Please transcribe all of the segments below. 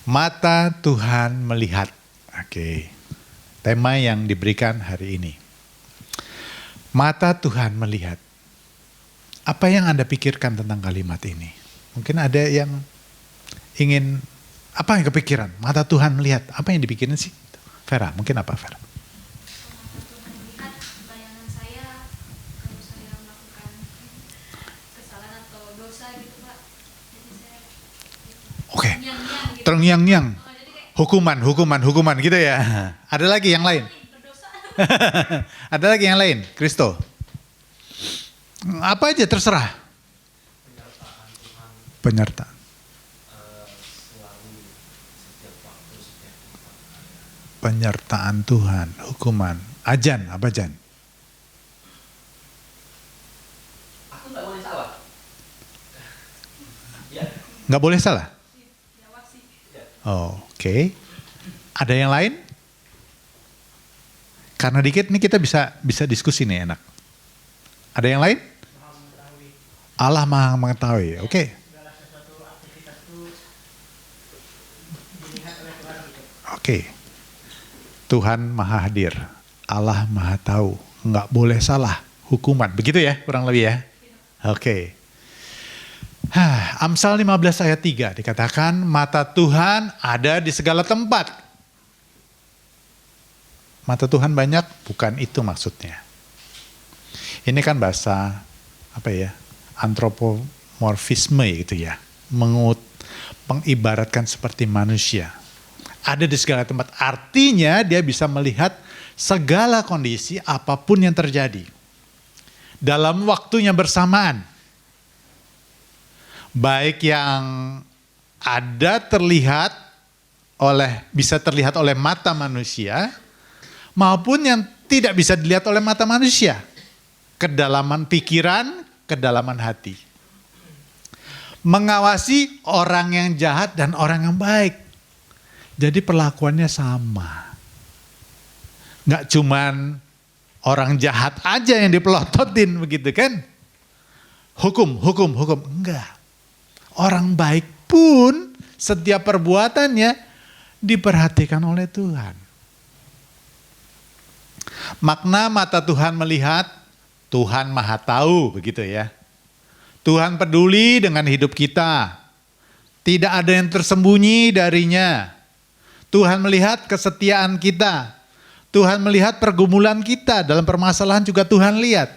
Mata Tuhan melihat. Oke. Tema yang diberikan hari ini. Mata Tuhan melihat. Apa yang Anda pikirkan tentang kalimat ini? Mungkin ada yang ingin, apa yang kepikiran? Mata Tuhan melihat. Apa yang dipikirin sih? Vera, mungkin apa Vera? Mata Tuhan melihat, bayangan saya kalau saya melakukan kesalahan atau dosa gitu Pak. Jadi saya Oke. nyang-nyang gitu. Terngiang-ngiang. Jadi kayak Hukuman gitu ya. Ada lagi yang lain? berdosa. Ada lagi yang lain? Kristo? Apa aja terserah. Penyertaan Tuhan Penyertaan. selalu setiap waktu, setiap tempat ada. Penyertaan Tuhan, hukuman. Ajan, apa Jan? Aku nggak boleh salah. Ya, Nggak boleh salah? Jawab sih. Oh, oke. Ada yang lain? Karena dikit nih kita bisa diskusi nih enak. Ada yang lain? Allah Maha mengetahui. Oke. Segala sesuatu aktivitas itu dilihat oleh Tuhan gitu. Oke. Tuhan Maha hadir. Allah Maha tahu. Nggak boleh salah. Hukuman. Begitu ya kurang lebih ya? Oke. Amsal 15 ayat 3 dikatakan mata Tuhan ada di segala tempat. Mata Tuhan banyak, bukan itu maksudnya. Ini kan bahasa apa ya? Antropomorfisme gitu ya. Mengibaratkan seperti manusia. Ada di segala tempat. Artinya dia bisa melihat segala kondisi apapun yang terjadi. Dalam waktunya bersamaan. Baik yang ada bisa terlihat oleh mata manusia, maupun yang tidak bisa dilihat oleh mata manusia. Kedalaman pikiran, kedalaman hati. Mengawasi orang yang jahat dan orang yang baik. Jadi perlakuannya sama. Nggak cuman orang jahat aja yang dipelototin begitu kan. Hukum. Enggak. Orang baik pun setiap perbuatannya diperhatikan oleh Tuhan. Makna mata Tuhan melihat, Tuhan Maha tahu, begitu ya. Tuhan peduli dengan hidup kita. Tidak ada yang tersembunyi darinya. Tuhan melihat kesetiaan kita. Tuhan melihat pergumulan kita, dalam permasalahan juga Tuhan lihat.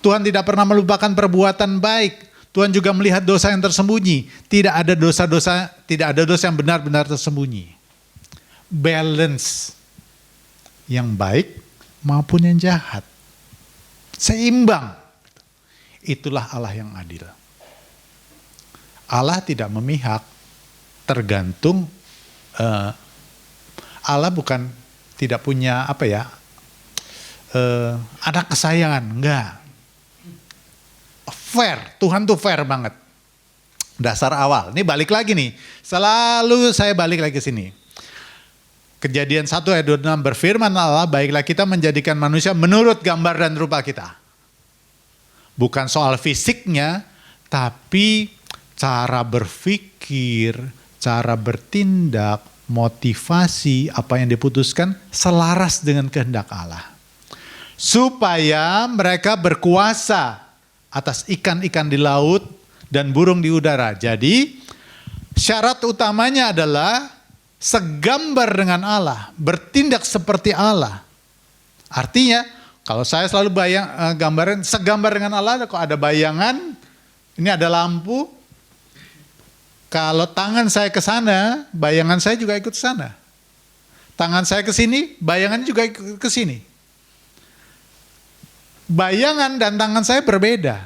Tuhan tidak pernah melupakan perbuatan baik. Tuhan juga melihat dosa yang tersembunyi. Tidak ada dosa yang benar-benar tersembunyi. Balance. Yang baik maupun yang jahat. Seimbang. Itulah Allah yang adil. Allah tidak memihak. Tergantung. Allah bukan tidak punya anak kesayangan. Enggak. Fair, Tuhan tuh fair banget. Dasar awal, ini balik lagi nih. Selalu saya balik lagi ke sini. Kejadian 1 ayat 26 berfirman Allah, baiklah kita menjadikan manusia menurut gambar dan rupa kita. Bukan soal fisiknya, tapi cara berpikir, cara bertindak, motivasi, apa yang diputuskan selaras dengan kehendak Allah. Supaya mereka berkuasa atas ikan-ikan di laut dan burung di udara. Jadi syarat utamanya adalah segambar dengan Allah, bertindak seperti Allah. Artinya kalau saya selalu gambarin segambar dengan Allah, kok ada bayangan, ini ada lampu. Kalau tangan saya ke sana, bayangan saya juga ikut ke sana. Tangan saya ke sini, bayangan juga ikut ke sini. Bayangan dan tangan saya berbeda.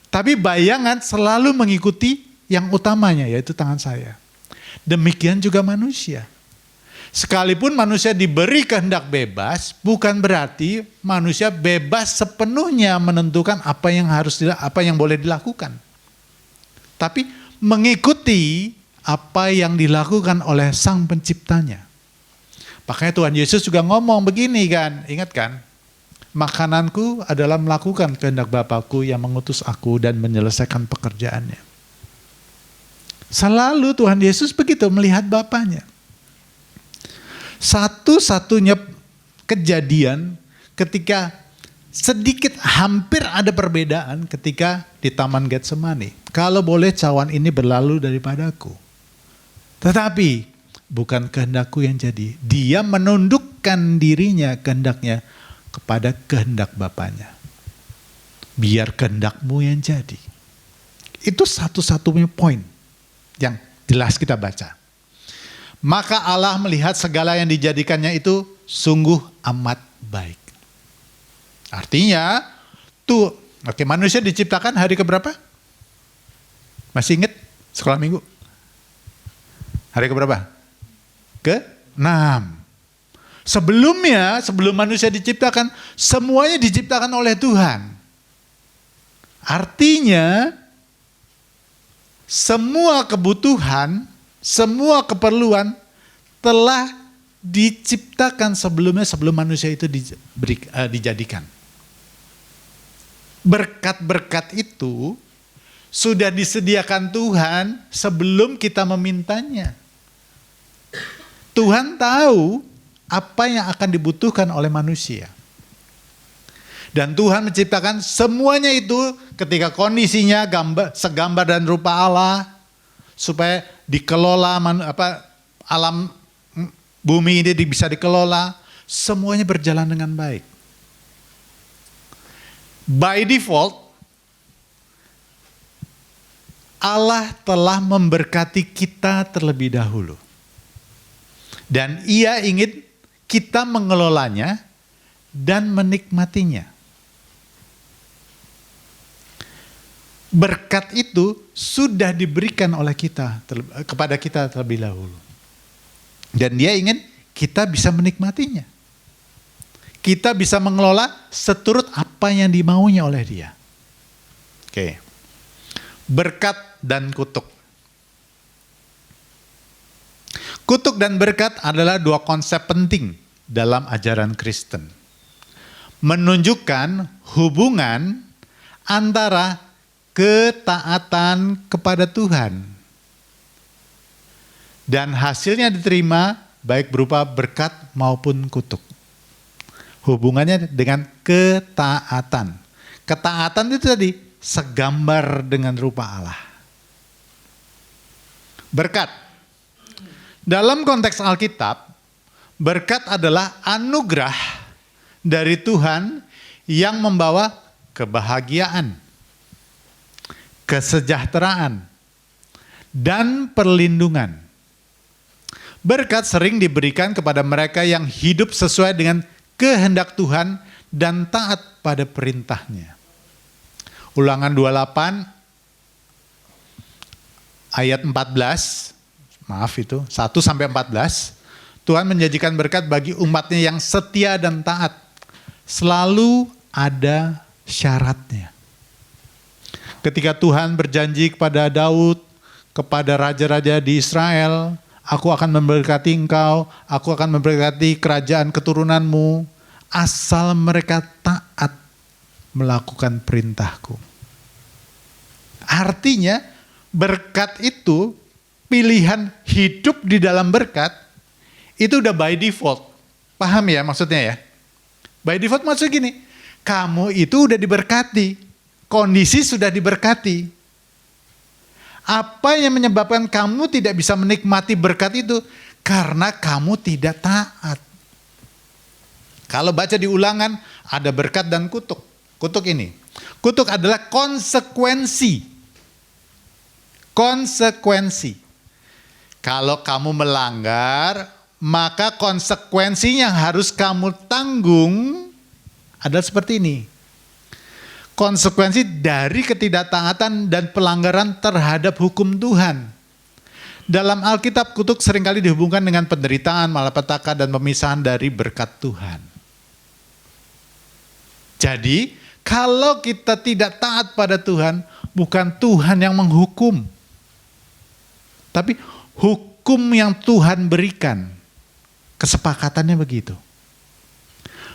Tapi bayangan selalu mengikuti yang utamanya, yaitu tangan saya. Demikian juga manusia. Sekalipun manusia diberi kehendak bebas, bukan berarti manusia bebas sepenuhnya menentukan apa yang boleh dilakukan. Tapi mengikuti apa yang dilakukan oleh Sang Penciptanya. Makanya Tuhan Yesus juga ngomong begini kan, ingat kan? Makananku adalah melakukan kehendak Bapa-Ku yang mengutus aku dan menyelesaikan pekerjaannya. Selalu Tuhan Yesus begitu melihat Bapaknya. Satu-satunya kejadian ketika sedikit hampir ada perbedaan ketika di Taman Getsemani. Kalau boleh cawan ini berlalu daripadaku. Tetapi bukan kehendakku yang jadi. Dia menundukkan dirinya, kehendaknya kepada kehendak Bapaknya. Biar kehendakmu yang jadi. Itu satu-satunya poin yang jelas kita baca. Maka Allah melihat segala yang dijadikannya itu sungguh amat baik. Artinya, manusia diciptakan hari keberapa? Masih ingat sekolah minggu? Hari keberapa? Ke-6. Sebelum manusia diciptakan, semuanya diciptakan oleh Tuhan. Artinya, semua kebutuhan, semua keperluan telah diciptakan sebelumnya, sebelum manusia itu dijadikan. Berkat-berkat itu sudah disediakan Tuhan sebelum kita memintanya. Tuhan tahu apa yang akan dibutuhkan oleh manusia. Dan Tuhan menciptakan semuanya itu ketika kondisinya segambar dan rupa Allah, supaya dikelola alam bumi ini bisa dikelola, semuanya berjalan dengan baik. By default, Allah telah memberkati kita terlebih dahulu. Dan Ia ingin kita mengelolanya dan menikmatinya. Berkat itu sudah diberikan oleh kita, kepada kita terlebih dahulu. Dan Dia ingin kita bisa menikmatinya. Kita bisa mengelola seturut apa yang dimaunya oleh Dia. Oke. Berkat dan kutuk. Kutuk dan berkat adalah dua konsep penting dalam ajaran Kristen. Menunjukkan hubungan antara ketaatan kepada Tuhan dan hasilnya diterima baik berupa berkat maupun kutuk. Hubungannya dengan ketaatan. Ketaatan itu tadi segambar dengan rupa Allah. Berkat. Dalam konteks Alkitab, berkat adalah anugerah dari Tuhan yang membawa kebahagiaan, kesejahteraan, dan perlindungan. Berkat sering diberikan kepada mereka yang hidup sesuai dengan kehendak Tuhan dan taat pada perintahnya. Ulangan 28 ayat 14, 1-14, Tuhan menjanjikan berkat bagi umatnya yang setia dan taat. Selalu ada syaratnya. Ketika Tuhan berjanji kepada Daud, kepada raja-raja di Israel, aku akan memberkati engkau, aku akan memberkati kerajaan keturunanmu, asal mereka taat melakukan perintahku. Artinya, berkat itu, pilihan hidup di dalam berkat, itu udah by default. Paham ya maksudnya ya? By default maksudnya gini, kamu itu udah diberkati, kondisi sudah diberkati. Apa yang menyebabkan kamu tidak bisa menikmati berkat itu? Karena kamu tidak taat. Kalau baca di Ulangan, ada berkat dan kutuk. Kutuk ini. Kutuk adalah konsekuensi. Konsekuensi. Kalau kamu melanggar, maka konsekuensinya yang harus kamu tanggung adalah seperti ini. Konsekuensi dari ketidaktaatan dan pelanggaran terhadap hukum Tuhan. Dalam Alkitab, kutuk seringkali dihubungkan dengan penderitaan, malapetaka, dan pemisahan dari berkat Tuhan. Jadi, kalau kita tidak taat pada Tuhan, bukan Tuhan yang menghukum. Tapi hukum yang Tuhan berikan. Kesepakatannya begitu.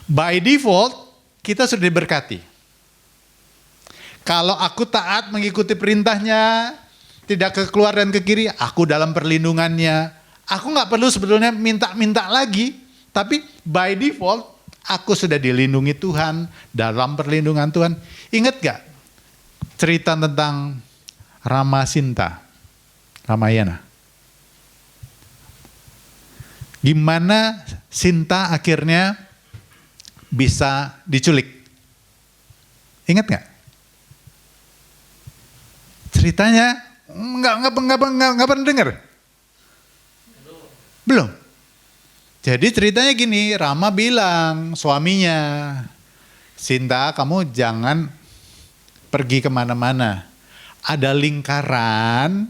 By default, kita sudah diberkati. Kalau aku taat mengikuti perintahnya, tidak keluar dan ke kiri, aku dalam perlindungannya. Aku nggak perlu sebetulnya minta-minta lagi, tapi by default aku sudah dilindungi Tuhan, dalam perlindungan Tuhan. Ingat gak cerita tentang Ramayana? Gimana Sinta akhirnya bisa diculik? Ingat gak? Ceritanya nggak pernah dengar? Belum. Jadi ceritanya gini, Rama bilang suaminya, Sinta kamu jangan pergi kemana-mana. Ada lingkaran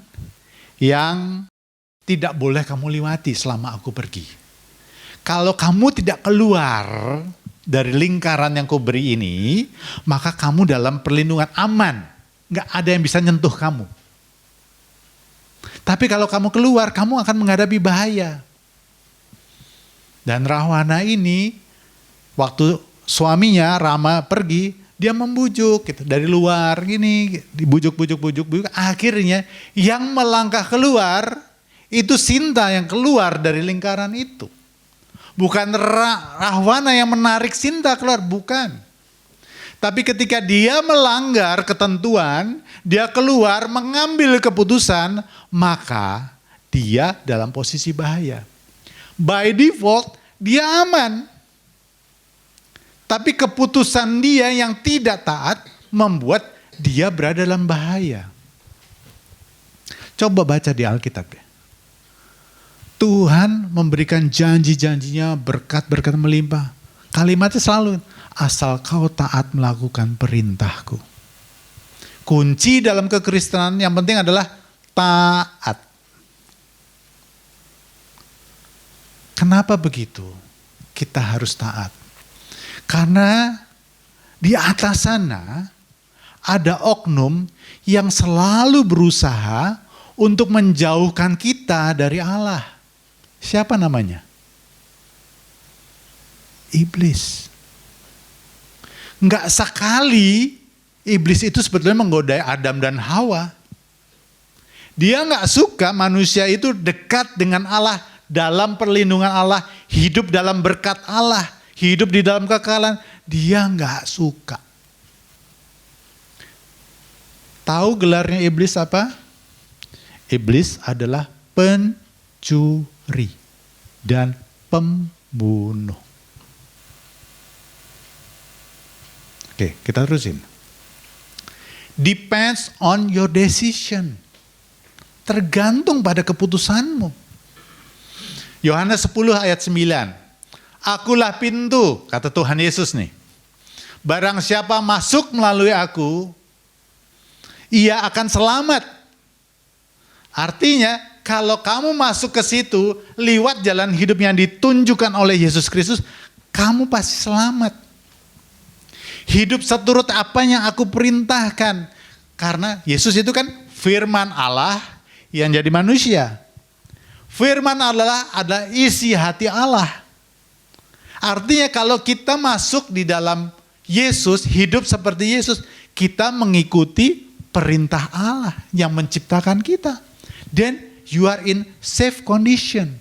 yang tidak boleh kamu lewati selama aku pergi. Kalau kamu tidak keluar dari lingkaran yang ku beri ini, maka kamu dalam perlindungan aman. Nggak ada yang bisa nyentuh kamu. Tapi kalau kamu keluar, kamu akan menghadapi bahaya. Dan Rahwana ini, waktu suaminya Rama pergi, dia membujuk gitu, dari luar gini, dibujuk. Akhirnya yang melangkah keluar, itu Sinta yang keluar dari lingkaran itu. Bukan Rahwana yang menarik Sinta keluar, bukan. Tapi ketika dia melanggar ketentuan, dia keluar mengambil keputusan, maka dia dalam posisi bahaya. By default, dia aman. Tapi keputusan dia yang tidak taat membuat dia berada dalam bahaya. Coba baca di Alkitab ya. Tuhan memberikan janji-janjinya, berkat-berkat melimpah. Kalimatnya selalu, asal kau taat melakukan perintahku. Kunci dalam kekristenan yang penting adalah taat. Kenapa begitu? Kita harus taat. Karena di atas sana ada oknum yang selalu berusaha untuk menjauhkan kita dari Allah. Siapa namanya? Iblis. Enggak sekali iblis itu sebetulnya menggodai Adam dan Hawa. Dia enggak suka manusia itu dekat dengan Allah, dalam perlindungan Allah, hidup dalam berkat Allah, hidup di dalam kekekalan. Dia enggak suka. Tahu gelarnya iblis apa? Iblis adalah pencuri dan pembunuh. Oke, kita terusin. Depends on your decision. Tergantung pada keputusanmu. Yohanes 10 ayat 9. Akulah pintu, kata Tuhan Yesus nih. Barang siapa masuk melalui aku, ia akan selamat. Artinya, kalau kamu masuk ke situ, lewat jalan hidup yang ditunjukkan oleh Yesus Kristus, kamu pasti selamat. Hidup seturut apa yang aku perintahkan. Karena Yesus itu kan firman Allah yang jadi manusia. Firman Allah adalah isi hati Allah. Artinya kalau kita masuk di dalam Yesus, hidup seperti Yesus, kita mengikuti perintah Allah yang menciptakan kita. Then you are in safe condition.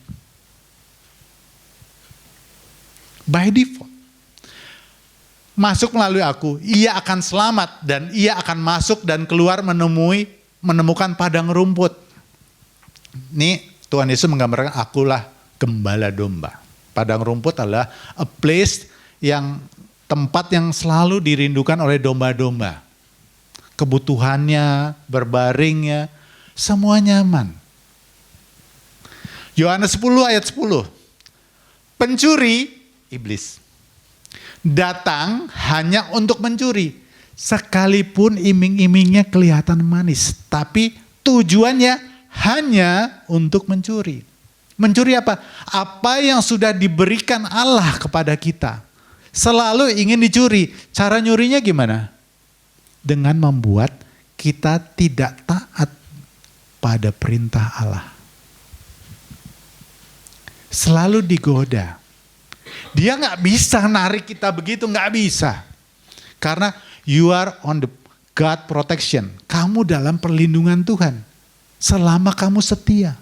By default. Masuk melalui aku, ia akan selamat dan ia akan masuk dan keluar menemukan padang rumput. Ini Tuhan Yesus menggambarkan akulah gembala domba. Padang rumput adalah a place yang tempat yang selalu dirindukan oleh domba-domba. Kebutuhannya, berbaringnya, semua nyaman. Yohanes 10 ayat 10. Pencuri, iblis, datang hanya untuk mencuri. Sekalipun iming-imingnya kelihatan manis. Tapi tujuannya hanya untuk mencuri. Mencuri apa? Apa yang sudah diberikan Allah kepada kita. Selalu ingin dicuri. Cara nyurinya gimana? Dengan membuat kita tidak taat pada perintah Allah. Selalu digoda. Dia gak bisa narik kita begitu, gak bisa. Karena you are on the God protection. Kamu dalam perlindungan Tuhan. selama kamu setia.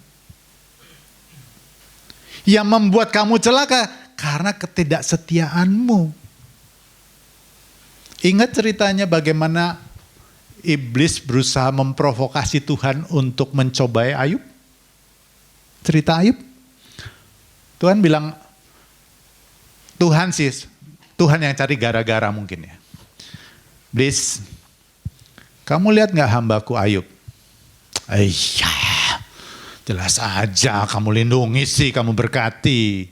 Yang membuat kamu celaka karena ketidaksetiaanmu. Ingat ceritanya bagaimana iblis berusaha memprovokasi Tuhan untuk mencobai Ayub? Cerita Ayub? Tuhan bilang, Tuhan yang cari gara-gara mungkin ya. Iblis, kamu lihat gak hambaku Ayub? Iya, jelas aja kamu lindungi sih, kamu berkati.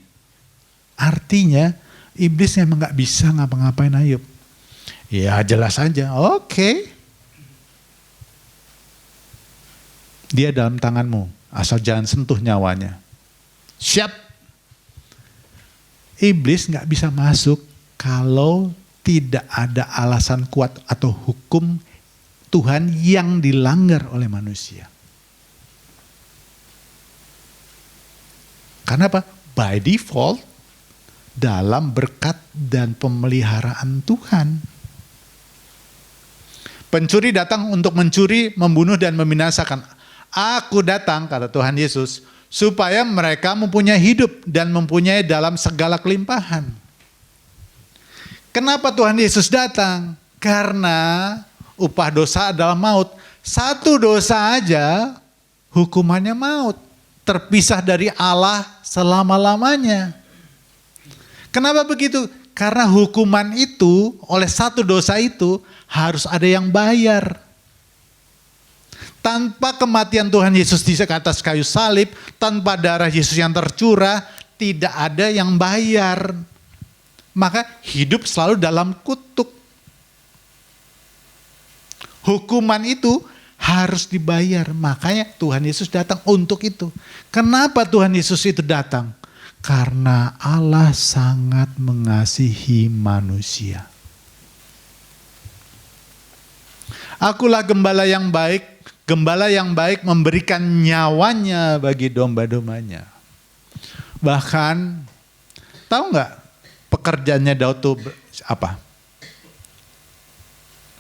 Artinya, iblis memang gak bisa ngapa-ngapain Ayub. Ya jelas aja, oke. Dia dalam tanganmu, asal jangan sentuh nyawanya. Siap. Iblis gak bisa masuk kalau tidak ada alasan kuat atau hukum Tuhan yang dilanggar oleh manusia. Karena apa? By default, dalam berkat dan pemeliharaan Tuhan. Pencuri datang untuk mencuri, membunuh, dan membinasakan. Aku datang, kata Tuhan Yesus, supaya mereka mempunyai hidup dan mempunyai dalam segala kelimpahan. Kenapa Tuhan Yesus datang? Karena upah dosa adalah maut. Satu dosa aja hukumannya maut. Terpisah dari Allah selama-lamanya. Kenapa begitu? Karena hukuman itu oleh satu dosa itu harus ada yang bayar. Tanpa kematian Tuhan Yesus di atas kayu salib, tanpa darah Yesus yang tercurah, tidak ada yang bayar. Maka hidup selalu dalam kutuk. Hukuman itu harus dibayar. Makanya Tuhan Yesus datang untuk itu. Kenapa Tuhan Yesus itu datang? Karena Allah sangat mengasihi manusia. Akulah gembala yang baik. Gembala yang baik memberikan nyawanya bagi domba-dombanya. Bahkan, tahu nggak pekerjaannya Daud itu apa?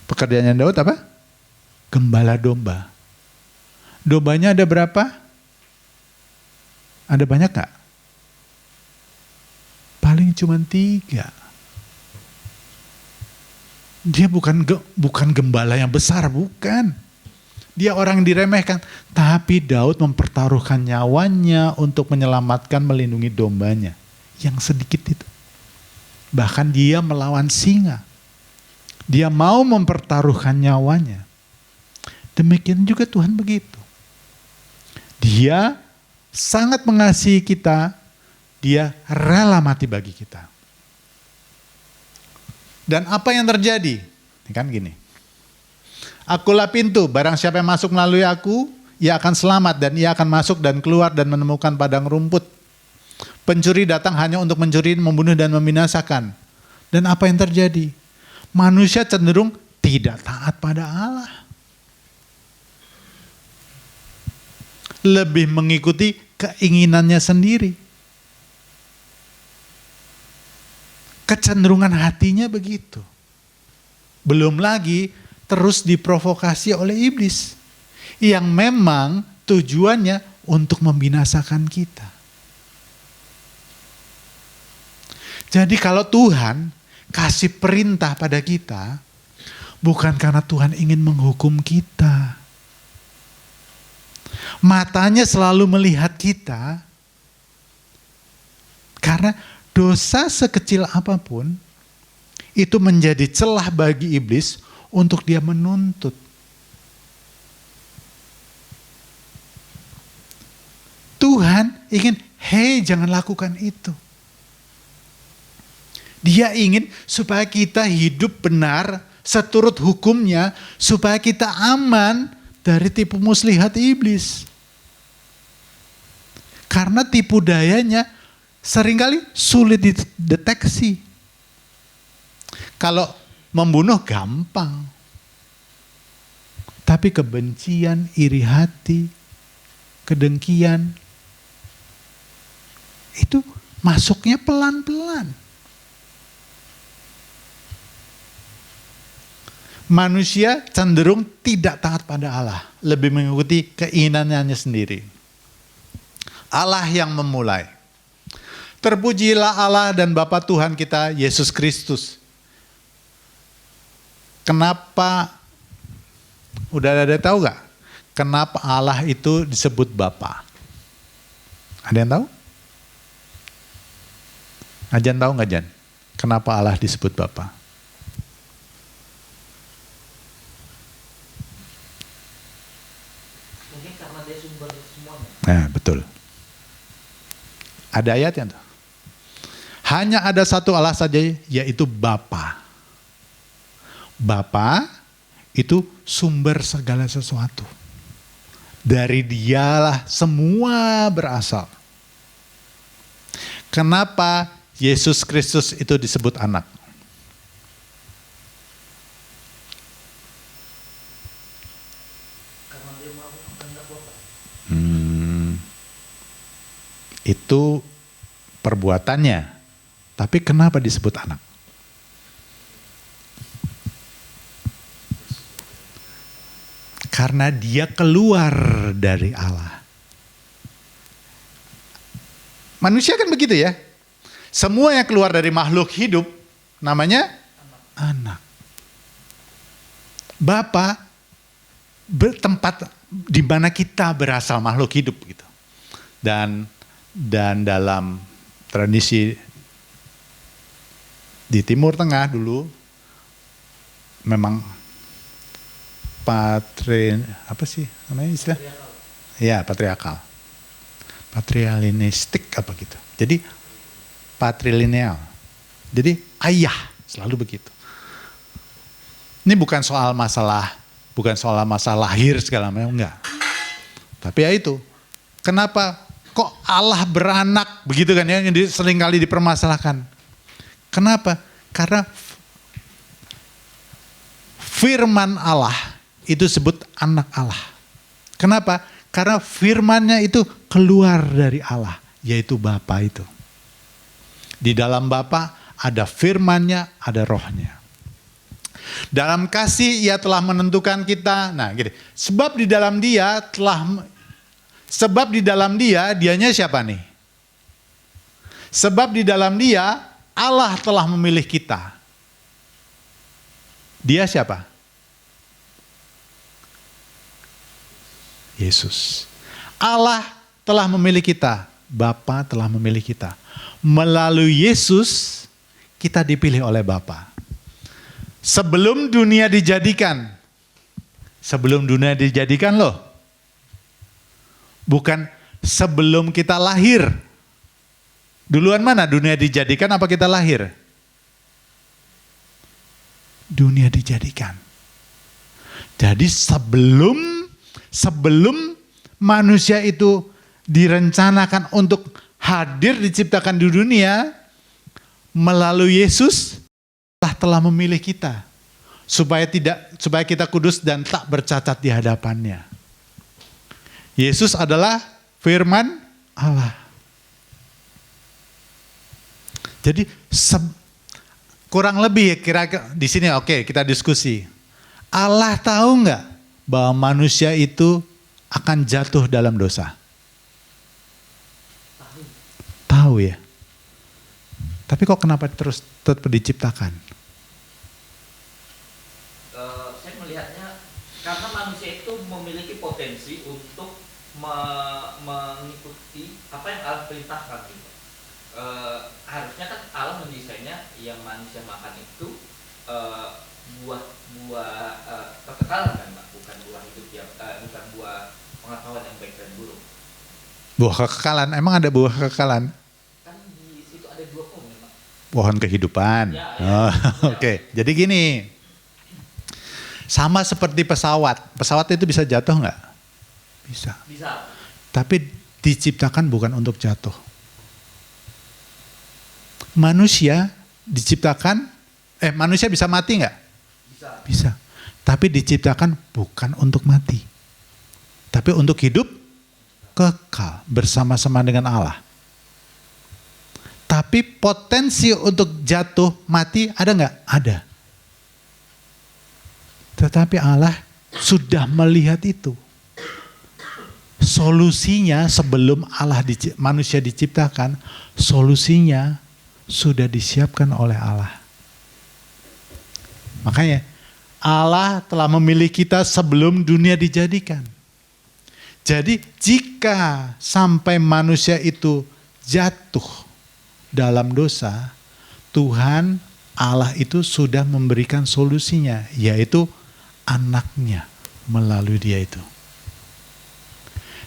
Pekerjaannya Daud apa? Gembala domba. Dombanya ada berapa? Ada banyak nggak? Paling cuma 3. Dia bukan gembala yang besar, bukan. Dia orang yang diremehkan. Tapi Daud mempertaruhkan nyawanya untuk menyelamatkan, melindungi dombanya. Yang sedikit itu. Bahkan dia melawan singa. Dia mau mempertaruhkan nyawanya. Demikian juga Tuhan begitu. Dia sangat mengasihi kita. Dia rela mati bagi kita. Dan apa yang terjadi? Kan gini. Akulah pintu, barang siapa yang masuk melalui aku, ia akan selamat dan ia akan masuk dan keluar dan menemukan padang rumput. Pencuri datang hanya untuk mencuri, membunuh dan membinasakan. Dan apa yang terjadi? Manusia cenderung tidak taat pada Allah. Lebih mengikuti keinginannya sendiri. Kecenderungan hatinya begitu. Belum lagi terus diprovokasi oleh iblis. Yang memang tujuannya untuk membinasakan kita. Jadi kalau Tuhan kasih perintah pada kita, bukan karena Tuhan ingin menghukum kita. Matanya selalu melihat kita, karena dosa sekecil apapun, itu menjadi celah bagi iblis untuk dia menuntut. Tuhan ingin, hei jangan lakukan itu. Dia ingin supaya kita hidup benar, seturut hukumnya, supaya kita aman dari tipu muslihat iblis. Karena tipu dayanya seringkali sulit dideteksi. Kalau membunuh gampang. Tapi kebencian, iri hati, kedengkian, itu masuknya pelan-pelan. manusia cenderung tidak taat pada Allah, lebih mengikuti keinginannya sendiri. Allah yang memulai. Terpujilah Allah dan Bapa Tuhan kita Yesus Kristus. Kenapa, udah ada tahu gak? Kenapa Allah itu disebut Bapa? Ada yang tahu? Ajan tahu nggak Jan? Kenapa Allah disebut Bapa? Mungkin karena dia sumber semuanya. Nah, betul. Ada ayatnya tuh. Hanya ada satu Allah saja, yaitu Bapa. Bapa itu sumber segala sesuatu. Dari Dialah semua berasal. Kenapa Yesus Kristus itu disebut anak? Karena dia melakukan kehendak Bapa. Itu perbuatannya. Tapi kenapa disebut anak? Karena dia keluar dari Allah. Manusia kan begitu ya. Semua yang keluar dari makhluk hidup namanya anak. Bapa bertempat di mana kita berasal, makhluk hidup gitu. Dan dalam tradisi di Timur Tengah dulu memang apa sih namanya istilah? Ya, patriarkal. Patrilinistik apa gitu. Jadi patrilineal. Jadi ayah selalu begitu. Ini bukan soal masalah lahir segala macam, enggak. Tapi ya itu. Kenapa kok Allah beranak begitu kan ya, yang seringkali dipermasalahkan. Kenapa? Karena firman Allah itu sebut anak Allah. Kenapa? Karena firmannya itu keluar dari Allah, yaitu Bapa itu. Di dalam Bapa ada firmannya, ada rohnya. Dalam kasih ia telah menentukan kita. Nah gini, sebab di dalam dia, dianya siapa nih? Sebab di dalam dia, Allah telah memilih kita. Dia siapa? Yesus. Allah telah memilih kita. Bapa telah memilih kita. Melalui Yesus, kita dipilih oleh Bapa. Sebelum dunia dijadikan loh. Bukan sebelum kita lahir. Duluan mana dunia dijadikan apa kita lahir? Dunia dijadikan. Jadi sebelum manusia itu direncanakan untuk hadir diciptakan di dunia, melalui Yesus Allah telah memilih kita supaya kita kudus dan tak bercacat di hadapannya. Yesus adalah firman Allah. Jadi kurang lebih kira-kira di sini oke, kita diskusi. Allah tahu nggak bahwa manusia itu akan jatuh dalam dosa? Tahu ya. Tapi kok kenapa terus tetap diciptakan? Saya melihatnya karena manusia itu memiliki potensi untuk mengikuti apa yang Allah perintahkan gitu. Harusnya kan Allah mendesainnya yang manusia makan itu buah kekekalan kan Pak, bukan buah hidup yang bukan buah pengetahuan yang baik dan buruk. Buah kekekalan, emang ada buah kekekalan? Kan di situ ada 2 pohon Pak. Pohon kehidupan. Ya. Oke. Jadi gini, sama seperti pesawat. Pesawat itu bisa jatuh nggak? Bisa. Bisa. Tapi diciptakan bukan untuk jatuh. Manusia diciptakan, manusia bisa mati nggak? Bisa. Bisa. Tapi diciptakan bukan untuk mati. Tapi untuk hidup kekal bersama-sama dengan Allah. Tapi potensi untuk jatuh mati ada nggak? Ada. Tetapi Allah sudah melihat itu. Solusinya sebelum manusia diciptakan, solusinya sudah disiapkan oleh Allah. Makanya Allah telah memilih kita sebelum dunia dijadikan. Jadi jika sampai manusia itu jatuh dalam dosa, Tuhan Allah itu sudah memberikan solusinya, yaitu anaknya melalui dia itu.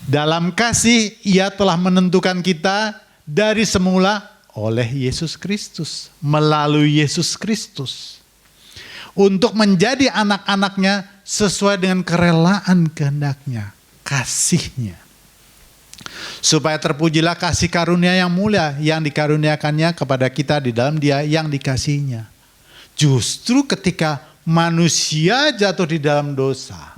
Dalam kasih ia telah menentukan kita dari semula oleh Yesus Kristus, melalui Yesus Kristus. Untuk menjadi anak-anaknya sesuai dengan kerelaan kehendaknya, kasihnya. Supaya terpujilah kasih karunia yang mulia yang dikaruniakannya kepada kita di dalam dia yang dikasihinya. Justru ketika manusia jatuh di dalam dosa,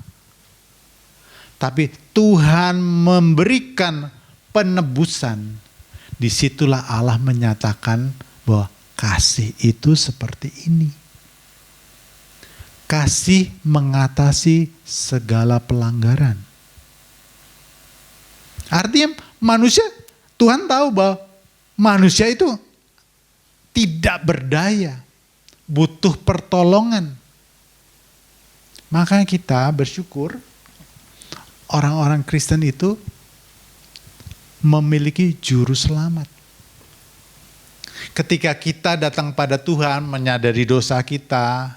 tapi Tuhan memberikan penebusan, disitulah Allah menyatakan bahwa kasih itu seperti ini. Kasih mengatasi segala pelanggaran. Artinya manusia, Tuhan tahu bahwa manusia itu tidak berdaya, butuh pertolongan. Makanya kita bersyukur orang-orang Kristen itu memiliki juru selamat. Ketika kita datang pada Tuhan, menyadari dosa kita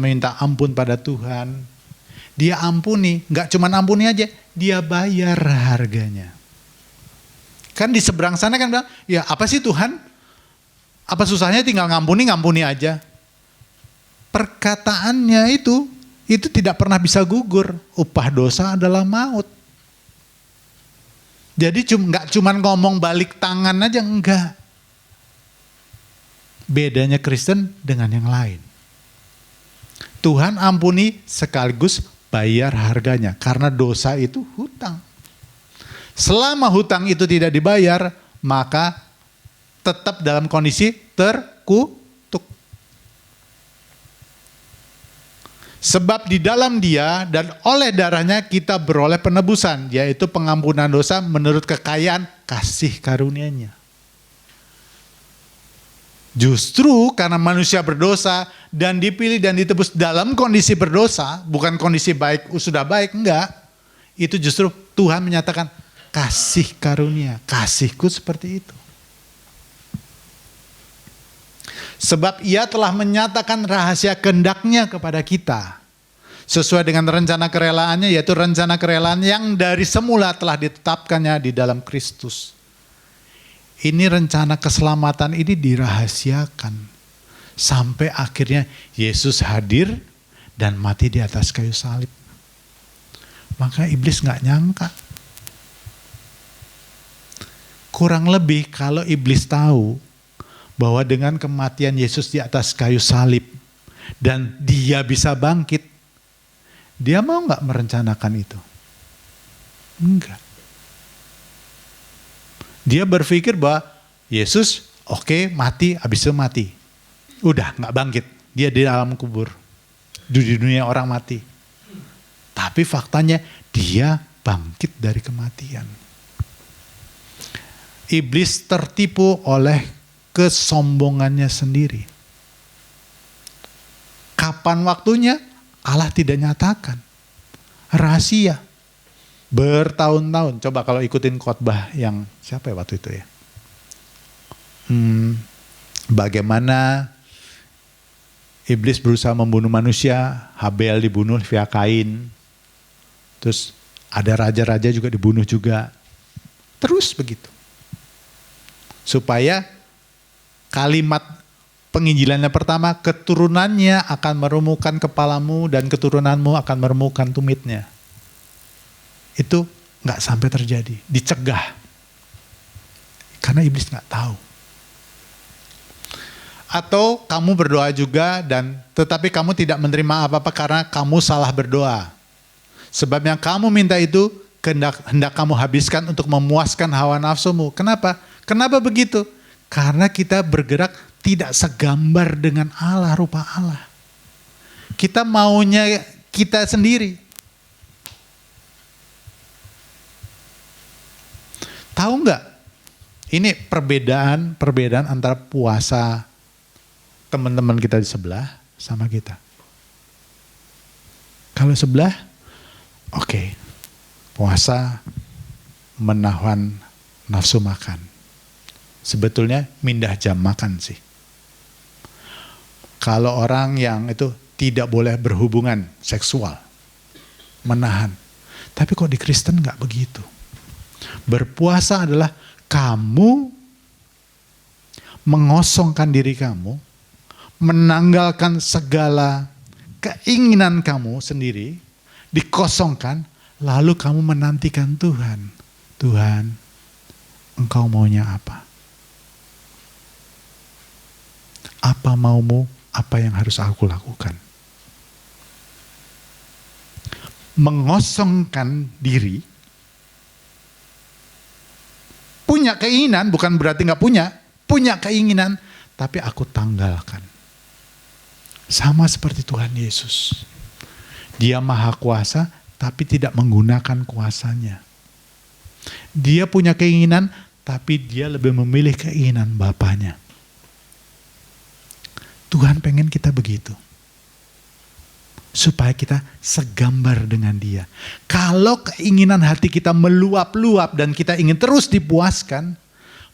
minta ampun pada Tuhan, dia ampuni, gak cuma ampuni aja, dia bayar harganya. Kan di seberang sana kan bilang, ya apa sih Tuhan? Apa susahnya tinggal ngampuni aja. Perkataannya itu tidak pernah bisa gugur. Upah dosa adalah maut. Jadi gak cuma ngomong balik tangan aja, enggak. Bedanya Kristen dengan yang lain. Tuhan ampuni sekaligus bayar harganya. Karena dosa itu hutang. Selama hutang itu tidak dibayar, maka tetap dalam kondisi terkutuk. Sebab di dalam dia dan oleh darahnya kita beroleh penebusan, yaitu pengampunan dosa menurut kekayaan kasih karunia-Nya. Justru karena manusia berdosa dan dipilih dan ditebus dalam kondisi berdosa, bukan kondisi baik, sudah baik, enggak. Itu justru Tuhan menyatakan kasih karunia, kasihku seperti itu. Sebab ia telah menyatakan rahasia kehendak-Nya kepada kita. Sesuai dengan rencana kerelaannya, yaitu rencana kerelaan yang dari semula telah ditetapkannya di dalam Kristus. Ini rencana keselamatan ini dirahasiakan. Sampai akhirnya Yesus hadir dan mati di atas kayu salib. Maka iblis gak nyangka. Kurang lebih kalau iblis tahu bahwa dengan kematian Yesus di atas kayu salib dan dia bisa bangkit, dia mau gak merencanakan itu? Enggak. Dia berpikir bahwa Yesus mati, habis itu mati. Udah gak bangkit. Dia di dalam kubur. Di dunia orang mati. Tapi faktanya dia bangkit dari kematian. Iblis tertipu oleh kesombongannya sendiri. Kapan waktunya? Allah tidak nyatakan. Rahasia. Bertahun-tahun. Coba kalau ikutin khotbah yang siapa ya waktu itu ya? Bagaimana iblis berusaha membunuh manusia, Habel dibunuh via Kain. Terus ada raja-raja juga dibunuh juga. Terus begitu. Supaya kalimat penginjilannya pertama, keturunannya akan merumukkan kepalamu dan keturunanmu akan merumukkan tumitnya. Itu gak sampai terjadi, dicegah. Karena iblis gak tahu. Atau kamu berdoa juga tetapi kamu tidak menerima apa-apa karena kamu salah berdoa. Sebab yang kamu minta itu hendak kamu habiskan untuk memuaskan hawa nafsumu. Kenapa? Kenapa begitu? Karena kita bergerak tidak segambar dengan Allah, rupa Allah. Kita maunya kita sendiri. Tahu nggak? Ini perbedaan antara puasa teman-teman kita di sebelah sama kita. Kalau sebelah, oke, puasa menahan nafsu makan. Sebetulnya mindah jam makan sih. Kalau orang yang itu tidak boleh berhubungan seksual, menahan. Tapi kok di Kristen nggak begitu. Berpuasa adalah kamu mengosongkan diri kamu, menanggalkan segala keinginan kamu sendiri, dikosongkan, lalu kamu menantikan Tuhan. Tuhan, Engkau maunya apa? Apa maumu, apa yang harus aku lakukan? Mengosongkan diri, punya keinginan, bukan berarti nggak punya keinginan, tapi aku tanggalkan. Sama seperti Tuhan Yesus. Dia maha kuasa, tapi tidak menggunakan kuasanya. Dia punya keinginan, tapi dia lebih memilih keinginan Bapanya. Tuhan pengen kita begitu. Supaya kita segambar dengan dia. Kalau keinginan hati kita meluap-luap dan kita ingin terus dipuaskan,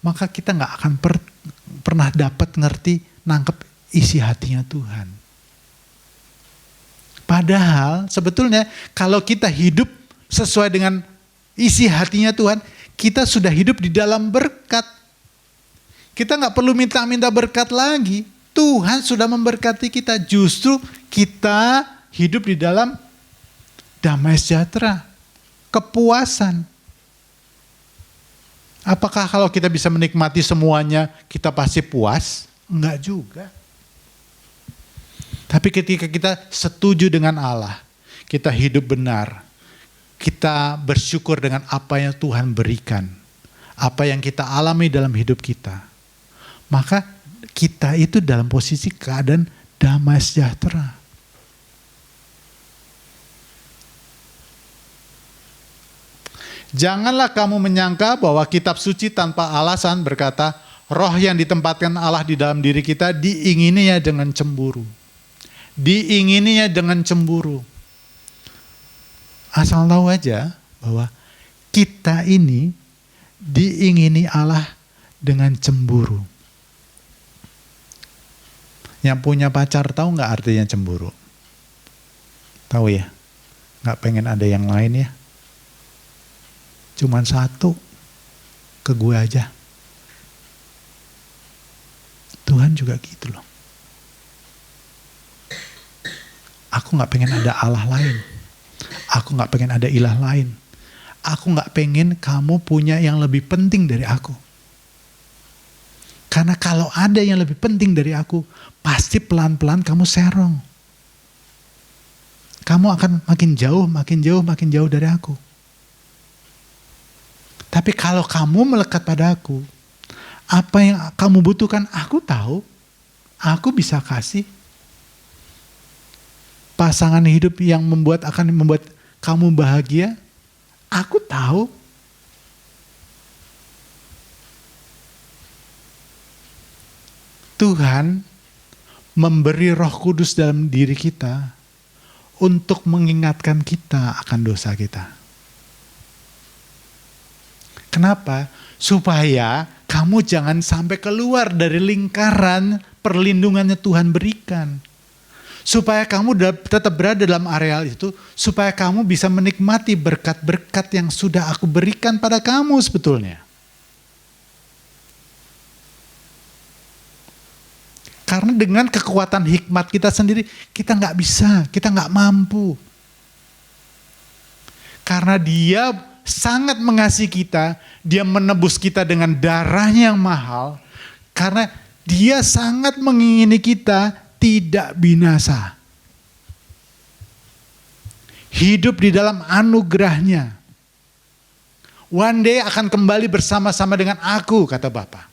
maka kita gak akan pernah dapat ngerti, nangkep isi hatinya Tuhan. Padahal sebetulnya kalau kita hidup sesuai dengan isi hatinya Tuhan, kita sudah hidup di dalam berkat. Kita gak perlu minta-minta berkat lagi. Tuhan sudah memberkati kita, justru kita hidup di dalam damai sejahtera, kepuasan. Apakah kalau kita bisa menikmati semuanya, kita pasti puas? Enggak juga. Tapi ketika kita setuju dengan Allah, kita hidup benar, kita bersyukur dengan apa yang Tuhan berikan, apa yang kita alami dalam hidup kita, maka kita itu dalam posisi keadaan damai sejahtera. Janganlah kamu menyangka bahwa kitab suci tanpa alasan berkata, roh yang ditempatkan Allah di dalam diri kita diingininya dengan cemburu. Diingininya dengan cemburu. Asal tahu aja bahwa kita ini diingini Allah dengan cemburu. Yang punya pacar tahu nggak artinya cemburu? Tahu ya? Nggak pengen ada yang lain ya? Cuman satu, ke gue aja. Tuhan juga gitu loh. Aku gak pengen ada Allah lain. Aku gak pengen ada ilah lain. Aku gak pengen kamu punya yang lebih penting dari aku. Karena kalau ada yang lebih penting dari aku, pasti pelan-pelan kamu serong. Kamu akan makin jauh dari aku. Tapi kalau kamu melekat pada aku, apa yang kamu butuhkan, aku tahu, aku bisa kasih. Pasangan hidup yang akan membuat kamu bahagia, aku tahu. Tuhan memberi Roh Kudus dalam diri kita untuk mengingatkan kita akan dosa kita. Kenapa? Supaya kamu jangan sampai keluar dari lingkaran perlindungannya Tuhan berikan. Supaya kamu tetap berada dalam areal itu, supaya kamu bisa menikmati berkat-berkat yang sudah aku berikan pada kamu sebetulnya. Karena dengan kekuatan hikmat kita sendiri, kita nggak bisa, kita nggak mampu. Karena Dia sangat mengasihi kita, Dia menebus kita dengan darahnya yang mahal, karena Dia sangat mengingini kita tidak binasa. Hidup di dalam anugerahnya. One day akan kembali bersama-sama dengan aku, kata Bapa.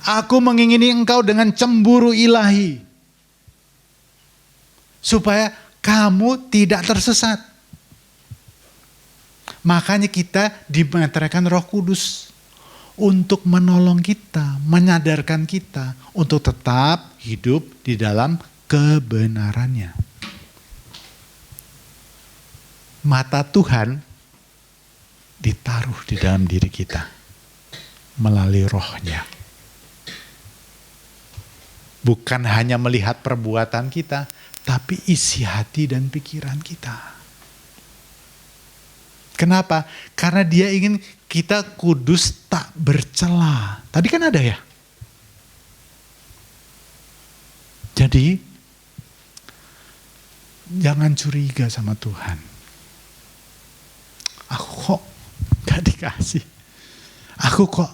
Aku mengingini engkau dengan cemburu ilahi. supaya kamu tidak tersesat. Makanya kita dimeteraikan Roh Kudus untuk menolong kita, menyadarkan kita untuk tetap hidup di dalam kebenarannya. Mata Tuhan ditaruh di dalam diri kita melalui Roh-Nya. Bukan hanya melihat perbuatan kita, tapi isi hati dan pikiran kita. Kenapa? Karena Dia ingin kita kudus tak bercela. Tadi kan ada ya? Jadi, jangan curiga sama Tuhan. Aku kok gak dikasih. Aku kok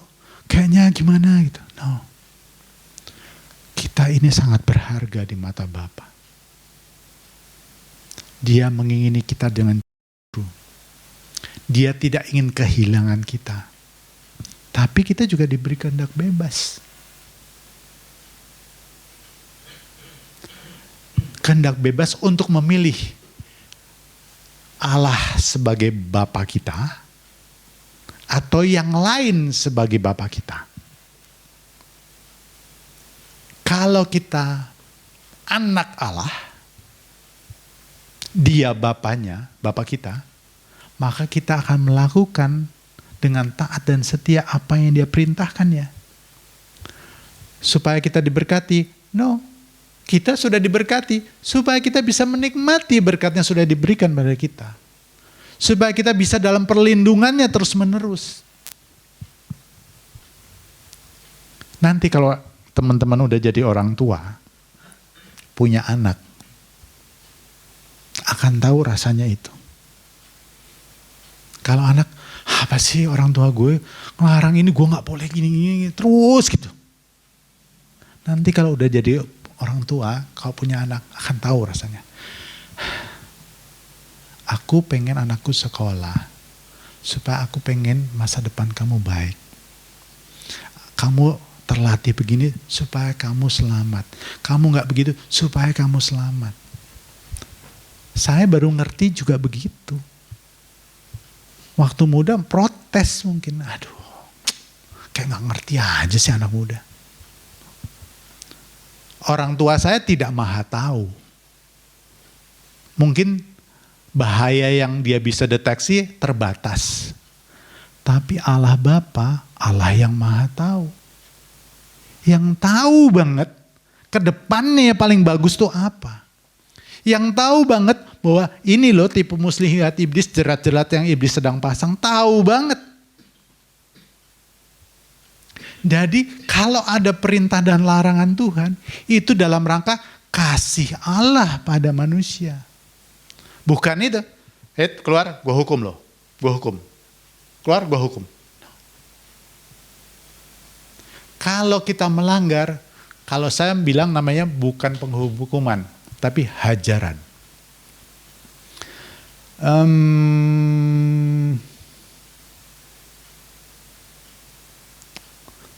kayaknya gimana gitu. No. Kita ini sangat berharga di mata Bapa. Dia mengingini kita dengan cemburu. Dia tidak ingin kehilangan kita. Tapi kita juga diberi kehendak bebas. Kehendak bebas untuk memilih Allah sebagai Bapa kita atau yang lain sebagai Bapa kita. Kalau kita anak Allah, Dia Bapanya, Bapa kita, maka kita akan melakukan dengan taat dan setia apa yang Dia perintahkan ya. Supaya kita diberkati? No. Kita sudah diberkati supaya kita bisa menikmati berkat yang sudah diberikan pada kita. Supaya kita bisa dalam perlindungannya terus menerus. Nanti kalau teman-teman udah jadi orang tua, punya anak, akan tahu rasanya itu. Kalau anak, apa sih orang tua gue ngelarang ini, gue gak boleh gini-gini, terus gitu. Nanti kalau udah jadi orang tua, kau punya anak, akan tahu rasanya. Aku pengen anakku sekolah, supaya aku pengen masa depan kamu baik. Kamu terlatih begini, supaya kamu selamat. Kamu gak begitu, supaya kamu selamat. Saya baru ngerti juga begitu. Waktu muda protes mungkin, aduh, kayak gak ngerti aja sih anak muda. Orang tua saya tidak maha tahu. Mungkin bahaya yang dia bisa deteksi terbatas. Tapi Allah Bapa, Allah yang maha tahu. Yang tahu banget ke depannya paling bagus tuh apa. Yang tahu banget bahwa ini loh tipu muslihat iblis, jerat-jerat yang iblis sedang pasang. Tahu banget. Jadi kalau ada perintah dan larangan Tuhan, itu dalam rangka kasih Allah pada manusia. Bukan itu, keluar gue hukum loh, gue hukum. Keluar gue hukum. Kalau kita melanggar, kalau saya bilang namanya bukan penghukuman, tapi hajaran.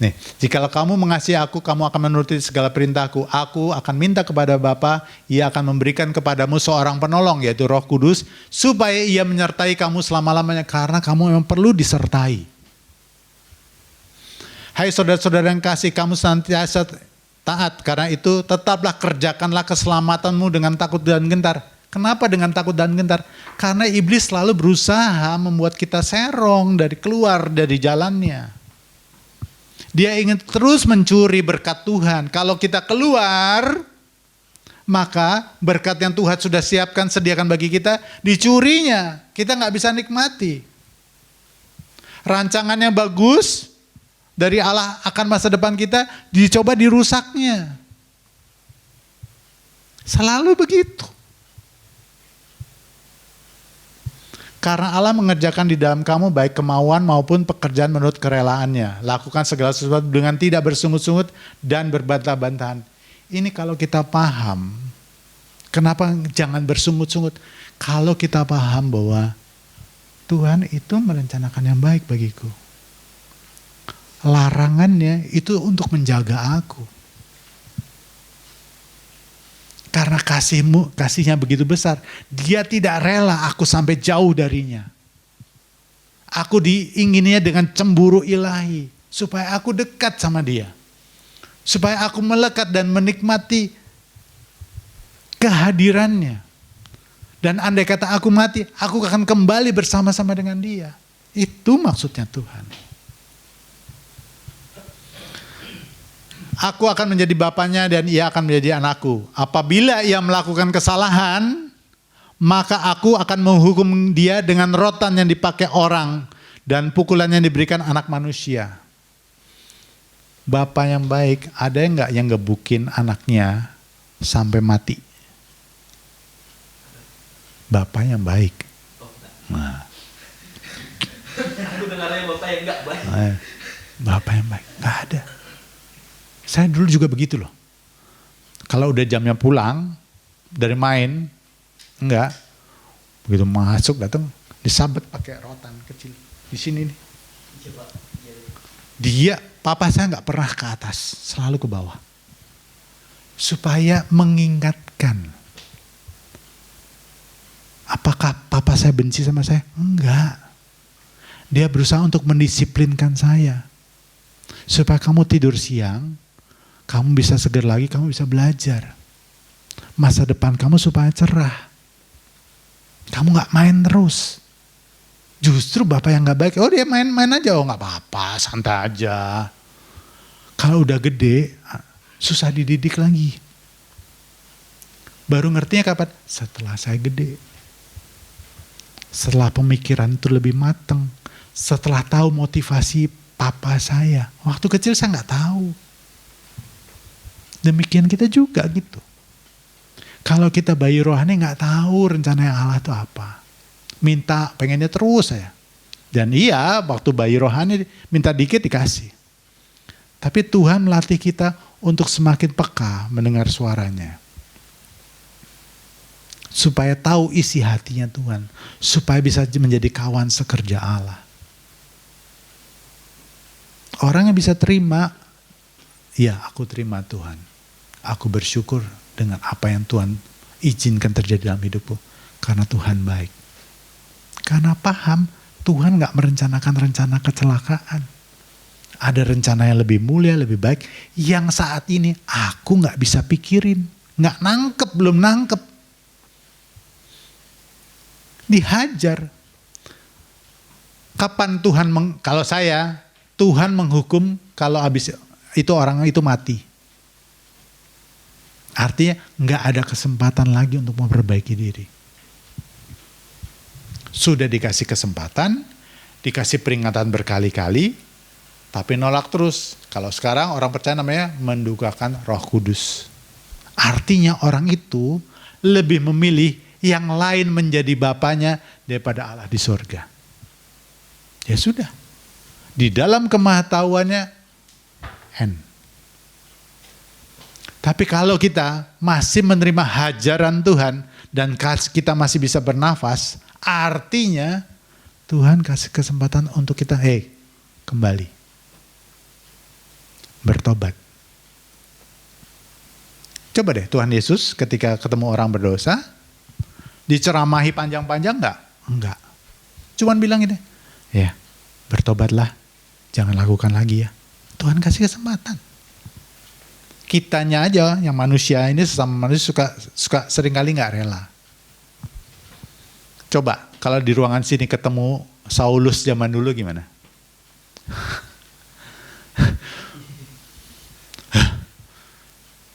Nih, jikalau kamu mengasihi aku, kamu akan menuruti segala perintahku. Aku akan minta kepada Bapa, Ia akan memberikan kepadamu seorang penolong, yaitu Roh Kudus, supaya Ia menyertai kamu selama-lamanya, karena kamu memang perlu disertai. Hai saudara-saudara yang kasih, kamu senantiasa taat, karena itu tetaplah kerjakanlah keselamatanmu dengan takut dan gentar. Kenapa dengan takut dan gentar? Karena iblis selalu berusaha membuat kita serong keluar dari jalannya. Dia ingin terus mencuri berkat Tuhan. Kalau kita keluar, maka berkat yang Tuhan sudah siapkan, sediakan bagi kita, dicurinya. Kita gak bisa nikmati. Rancangan yang bagus dari Allah akan masa depan kita, dicoba dirusaknya. Selalu begitu. Karena Allah mengerjakan di dalam kamu baik kemauan maupun pekerjaan menurut kerelaannya. Lakukan segala sesuatu dengan tidak bersungut-sungut dan berbantah-bantahan. Ini kalau kita paham, kenapa jangan bersungut-sungut? Kalau kita paham bahwa Tuhan itu merencanakan yang baik bagiku. Larangannya itu untuk menjaga aku. Karena kasihnya begitu besar. Dia tidak rela aku sampai jauh darinya. Aku diingininya dengan cemburu ilahi. Supaya aku dekat sama dia. Supaya aku melekat dan menikmati kehadirannya. Dan andai kata aku mati, aku akan kembali bersama-sama dengan dia. Itu maksudnya Tuhan. Aku akan menjadi bapaknya dan ia akan menjadi anakku. Apabila ia melakukan kesalahan, maka aku akan menghukum dia dengan rotan yang dipakai orang dan pukulan yang diberikan anak manusia. Bapak yang baik, ada enggak yang gebukin anaknya sampai mati? Bapak yang baik. Oh, enggak. Nah, Aku dengarnya bapak yang enggak baik. Bapak yang baik, nggak ada. Saya dulu juga begitu loh. Kalau udah jamnya pulang dari main, enggak. Begitu masuk datang disabet pakai rotan kecil di sini nih. Coba. Dia, papa saya nggak pernah ke atas, selalu ke bawah, supaya mengingatkan. Apakah papa saya benci sama saya? Enggak. Dia berusaha untuk mendisiplinkan saya. Supaya kamu tidur siang, kamu bisa segar lagi, kamu bisa belajar. Masa depan kamu supaya cerah. Kamu gak main terus. Justru bapak yang gak baik, oh dia main-main aja, oh gak apa-apa, santai aja. Kalau udah gede, susah dididik lagi. Baru ngertinya kapan? Setelah saya gede. Setelah pemikiran itu lebih matang. Setelah tahu motivasi papa saya. Waktu kecil saya nggak tahu. Demikian kita juga gitu. Kalau kita bayi rohani nggak tahu rencana yang Allah itu apa. Minta pengennya terus saya. Dan iya waktu bayi rohani minta dikit dikasih. Tapi Tuhan melatih kita untuk semakin peka mendengar suaranya. Supaya tahu isi hatinya Tuhan. Supaya bisa menjadi kawan sekerja Allah. Orang yang bisa terima, ya aku terima Tuhan. Aku bersyukur dengan apa yang Tuhan izinkan terjadi dalam hidupku. Karena Tuhan baik. Karena paham Tuhan gak merencanakan rencana kecelakaan. Ada rencana yang lebih mulia, lebih baik. Yang saat ini aku gak bisa pikirin. Gak nangkep, belum nangkep. Dihajar. Kapan Tuhan, kalau saya, Tuhan menghukum kalau habis itu orang itu mati. Artinya nggak ada kesempatan lagi untuk memperbaiki diri. Sudah dikasih kesempatan, dikasih peringatan berkali-kali, tapi nolak terus. Kalau sekarang orang percaya namanya mendukakan Roh Kudus. Artinya orang itu lebih memilih yang lain menjadi bapaknya daripada Allah di surga. Ya sudah. Di dalam kemahatauannya Tapi kalau kita masih menerima hajaran Tuhan dan kita masih bisa bernafas, artinya Tuhan kasih kesempatan untuk kita kembali. Bertobat. Coba deh Tuhan Yesus ketika ketemu orang berdosa, diceramahi panjang-panjang enggak? Enggak. Cuman bilang ini, ya bertobatlah, jangan lakukan lagi ya. Tuhan kasih kesempatan. Kitanya aja yang manusia ini sesama manusia suka seringkali nggak rela. Coba kalau di ruangan sini ketemu Saulus zaman dulu gimana?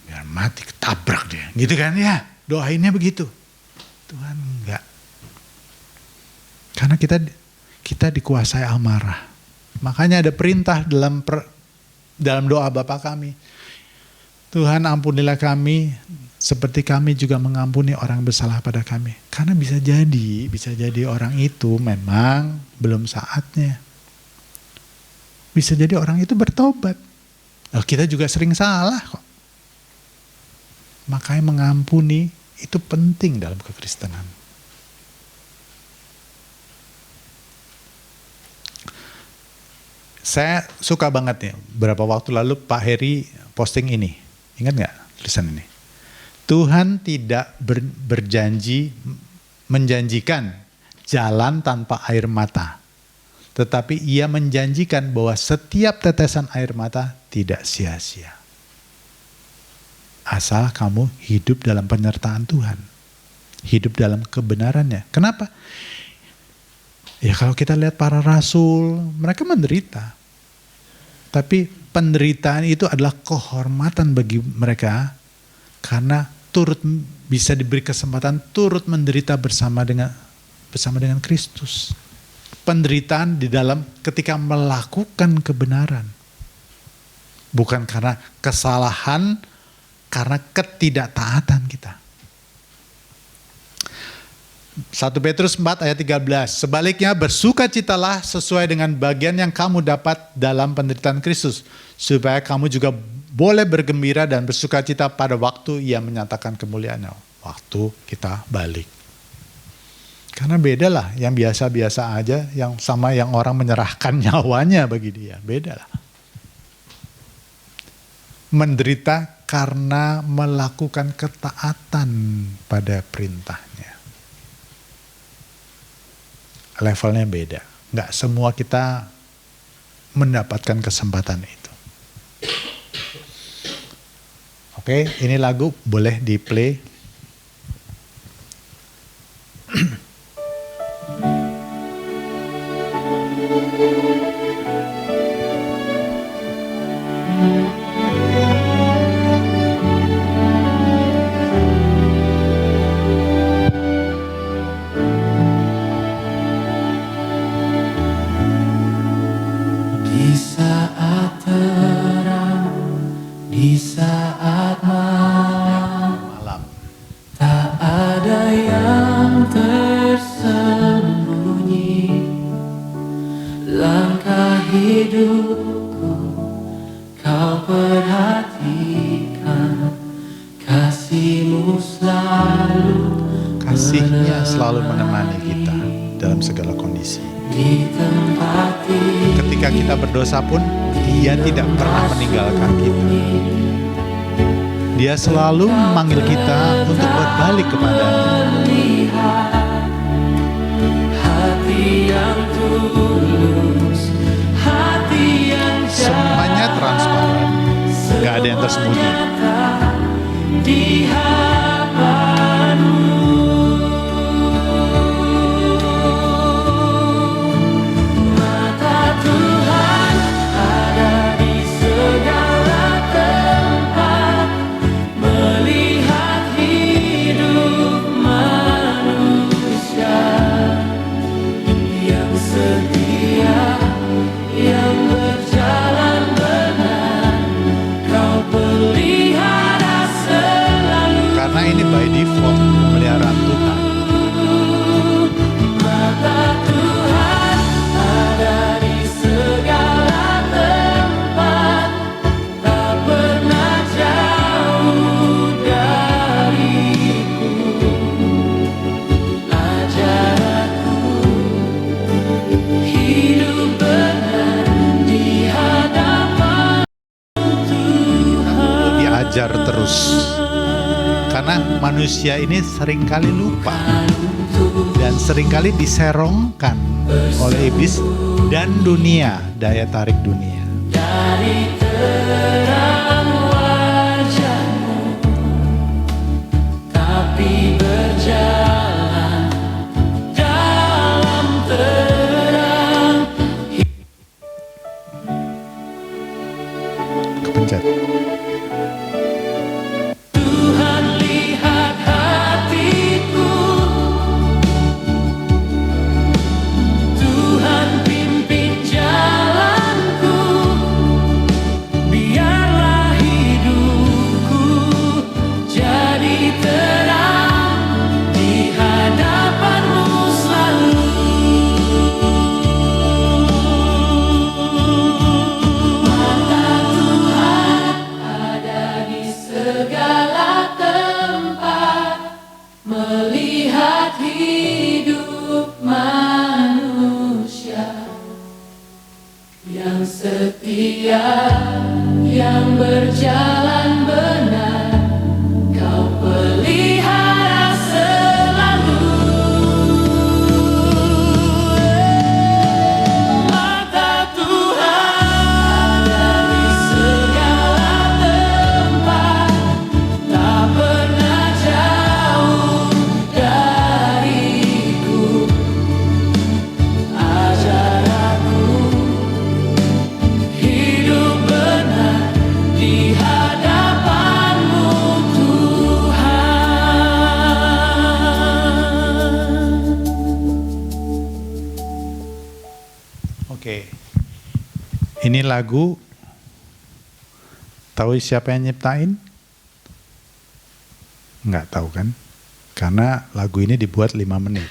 Biar mati ketabrak dia, gitu kan ya? Doainnya begitu. Tuhan enggak. Karena kita dikuasai amarah. Makanya ada perintah dalam doa Bapa kami. Tuhan ampunilah kami seperti kami juga mengampuni orang bersalah pada kami. Karena bisa jadi orang itu memang belum saatnya. Bisa jadi orang itu bertobat. Kita juga sering salah kok. Makanya mengampuni itu penting dalam kekristenan. Saya suka banget nih, beberapa waktu lalu Pak Heri posting ini. Ingat gak tulisan ini? Tuhan tidak menjanjikan jalan tanpa air mata. Tetapi ia menjanjikan bahwa setiap tetesan air mata tidak sia-sia. Asal kamu hidup dalam penyertaan Tuhan. Hidup dalam kebenarannya. Kenapa? Ya kalau kita lihat para rasul, mereka menderita. Tapi penderitaan itu adalah kehormatan bagi mereka karena bisa diberi kesempatan turut menderita bersama dengan Kristus. Penderitaan di dalam ketika melakukan kebenaran. Bukan karena kesalahan, karena ketidaktaatan kita. 1 Petrus 4 ayat 13. Sebaliknya bersukacitalah sesuai dengan bagian yang kamu dapat dalam penderitaan Kristus. Supaya kamu juga boleh bergembira dan bersukacita pada waktu ia menyatakan kemuliaannya. Waktu kita balik. Karena beda lah yang biasa-biasa aja yang sama yang orang menyerahkan nyawanya bagi dia. Beda lah. Menderita karena melakukan ketaatan pada perintahnya. Levelnya beda. Nggak semua kita mendapatkan kesempatan itu. Oke, ini lagu boleh di play. Di saat terang, di saat malam, tak ada yang tersembunyi. Langkah hidupku kau perhatikan, kasihmu selalu Kasihnya selalu menemani kita dalam segala kondisi. di tempat Ketika kita berdosa pun, Dia tidak pernah meninggalkan kita. Dia selalu memanggil kita untuk berbalik kepadanya. melihat hati yang tulus, hati yang Semuanya transparan, nggak ada yang tersembunyi. di hadapanmu. Mata Tuhan ada di segala tempat, melihat hidup manusia yang setia, yang berjalan benar. Kau pelihara selalu. Karena ini by default pemeliharaan Tuhan. Mata Tuhan ada di segala tempat, tak pernah jauh dariku. Ajarku hidup benar di hadapan Tuhan. Diajar terus. Karena manusia ini seringkali lupa dan seringkali diserongkan oleh iblis dan dunia, daya tarik dunia. Dari terang wajahmu, tapi berjalan dalam terang. Kepencet. Tuhan lihat hatiku, Tuhan pimpin jalanku, biarlah hidupku jadi terang di hadapanmu selalu. Mata Tuhan ada di segala tempat, melihat hidup manusia yang setia, yang berjalan benar. Kau Ini lagu, tahu siapa yang nyiptain? Nggak tahu kan? Karena lagu ini dibuat 5 menit.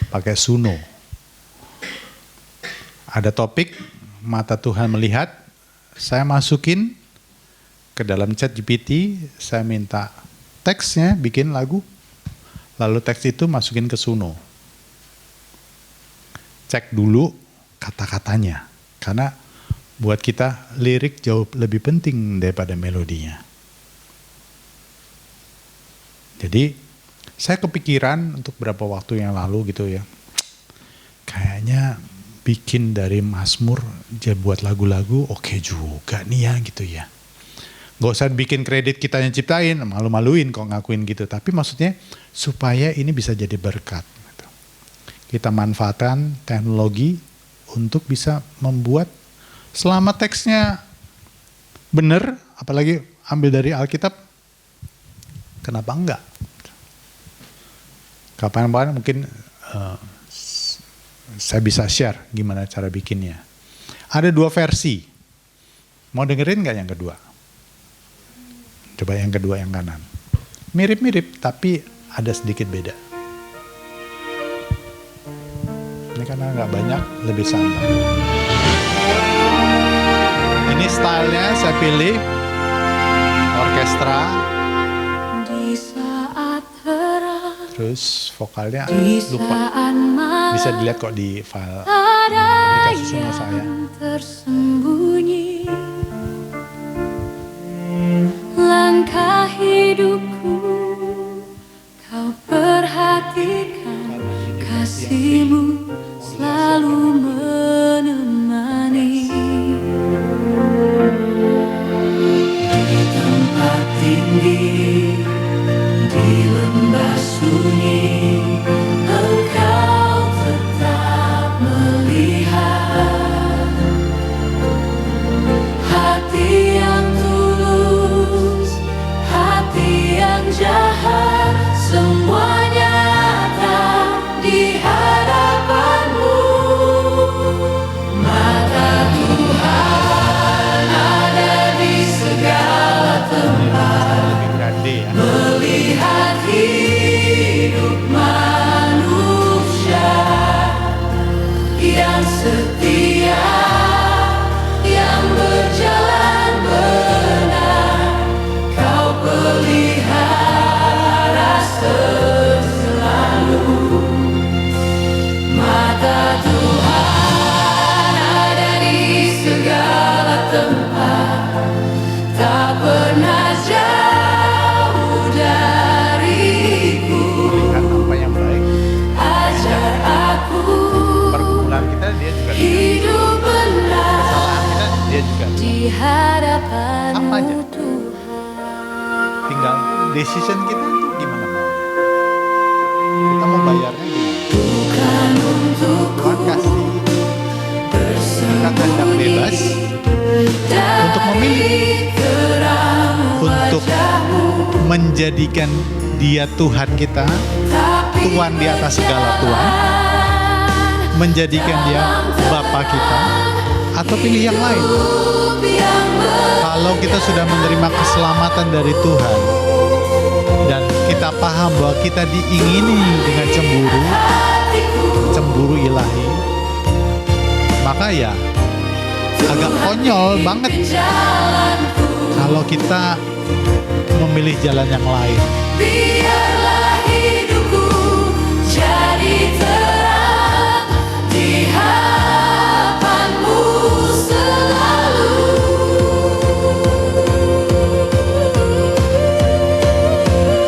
Pakai Suno. Ada topik, mata Tuhan melihat, saya masukin ke dalam chat GPT, saya minta teksnya, bikin lagu, lalu teks itu masukin ke Suno. Cek dulu kata-katanya, karena buat kita lirik jauh lebih penting daripada melodinya. Jadi saya kepikiran untuk beberapa waktu yang lalu gitu ya, kayaknya bikin dari Mazmur dia buat lagu-lagu oke juga nih ya gitu ya. Gak usah bikin kredit kita yang ciptain, malu-maluin kok ngakuin gitu. Tapi maksudnya supaya ini bisa jadi berkat. Gitu. Kita manfaatkan teknologi untuk bisa membuat selama teksnya benar, apalagi ambil dari Alkitab, kenapa enggak? Kapan-kapan mungkin saya bisa share gimana cara bikinnya. Ada 2 versi. Mau dengerin nggak yang kedua? Coba yang kedua yang kanan. Mirip-mirip tapi ada sedikit beda. Ini karena nggak banyak, lebih santai. Ini stylenya saya pilih orkestra. Di saat terang, Terus vokalnya di lupa. saat malam, Bisa dilihat kok di file ada aplikasi Suno saya. yang tersembunyi. Langkah hidupku kau perhatikan, kasihmu selalu menemani. Di tempat tinggi, di lembah sunyi, engkau tetap melihat hati yang tulus, hati yang jahat, semuanya nyata di hadapanmu. Mata Tuhan ada di segala tempat, lebih grande ya. melihat hidup manusia yang setia, yang berjalan benar, kau pelihara selalu. Mata Tuhan ada di segala tempat, tak pernah jauh dariku. Berikan apa yang baik. Ajar aku Pergumulan kita dia juga. hidup benar Kesalahan kita dia juga. di hadapanmu Apa aja? Tuhan. Tinggal decision kita tuh gimana mau. Kita mau bayarnya gimana. Bukan untukku Tuhan kasih kita kehendak bebas untuk memilih, untuk menjadikan dia Tuhan kita, Tuhan di atas segala Tuhan, menjadikan dia Bapa kita, atau pilih yang lain. Kalau kita sudah menerima keselamatan dari Tuhan dan kita paham bahwa kita diingini dengan cemburu ilahi, maka ya agak konyol banget kalau kita memilih jalan yang lain. Biarlah hidupku jadi terang di hadapanmu selalu.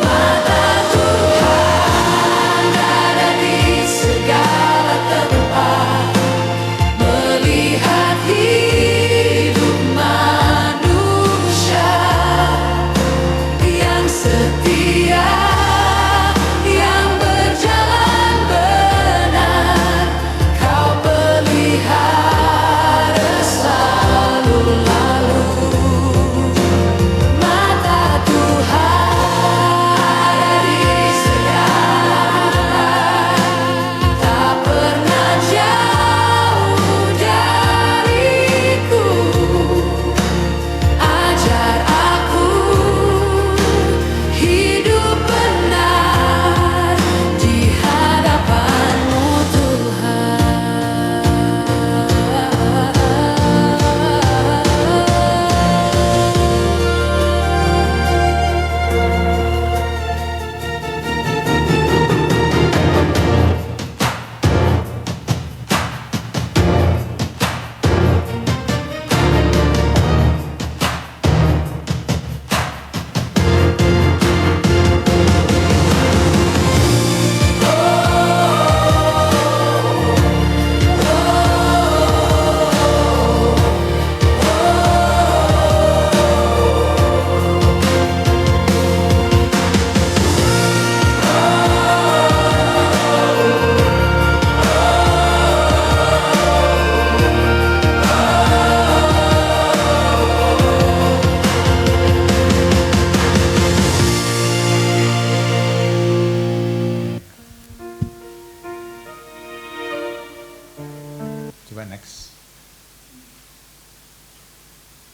Mata Tuhan ada di segala tempat, melihat hidup manusia yang setia,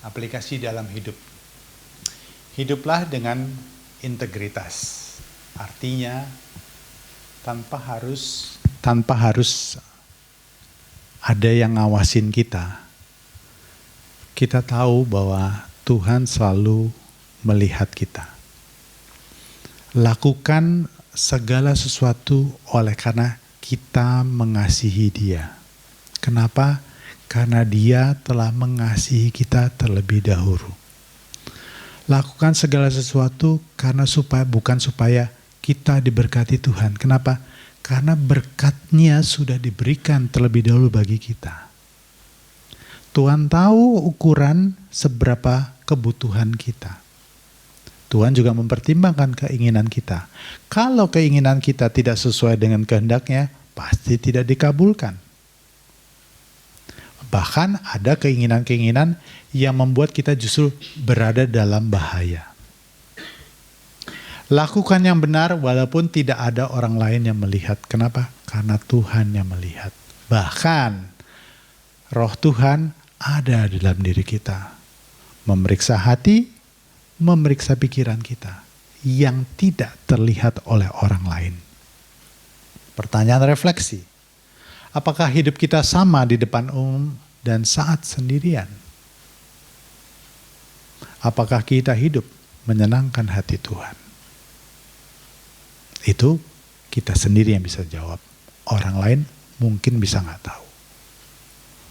aplikasi dalam hidup. Hiduplah dengan integritas. Artinya tanpa harus ada yang ngawasin kita. Kita tahu bahwa Tuhan selalu melihat kita. Lakukan segala sesuatu oleh karena kita mengasihi Dia. Kenapa? Karena Dia telah mengasihi kita terlebih dahulu. Lakukan segala sesuatu bukan supaya kita diberkati Tuhan. Kenapa? Karena berkat-Nya sudah diberikan terlebih dahulu bagi kita. Tuhan tahu ukuran seberapa kebutuhan kita. Tuhan juga mempertimbangkan keinginan kita. Kalau keinginan kita tidak sesuai dengan kehendak-Nya, pasti tidak dikabulkan. Bahkan ada keinginan-keinginan yang membuat kita justru berada dalam bahaya. Lakukan yang benar walaupun tidak ada orang lain yang melihat. Kenapa? Karena Tuhan yang melihat. Bahkan Roh Tuhan ada di dalam diri kita. Memeriksa hati, memeriksa pikiran kita yang tidak terlihat oleh orang lain. Pertanyaan refleksi. Apakah hidup kita sama di depan umum dan saat sendirian? Apakah kita hidup menyenangkan hati Tuhan? Itu kita sendiri yang bisa jawab. Orang lain mungkin bisa nggak tahu.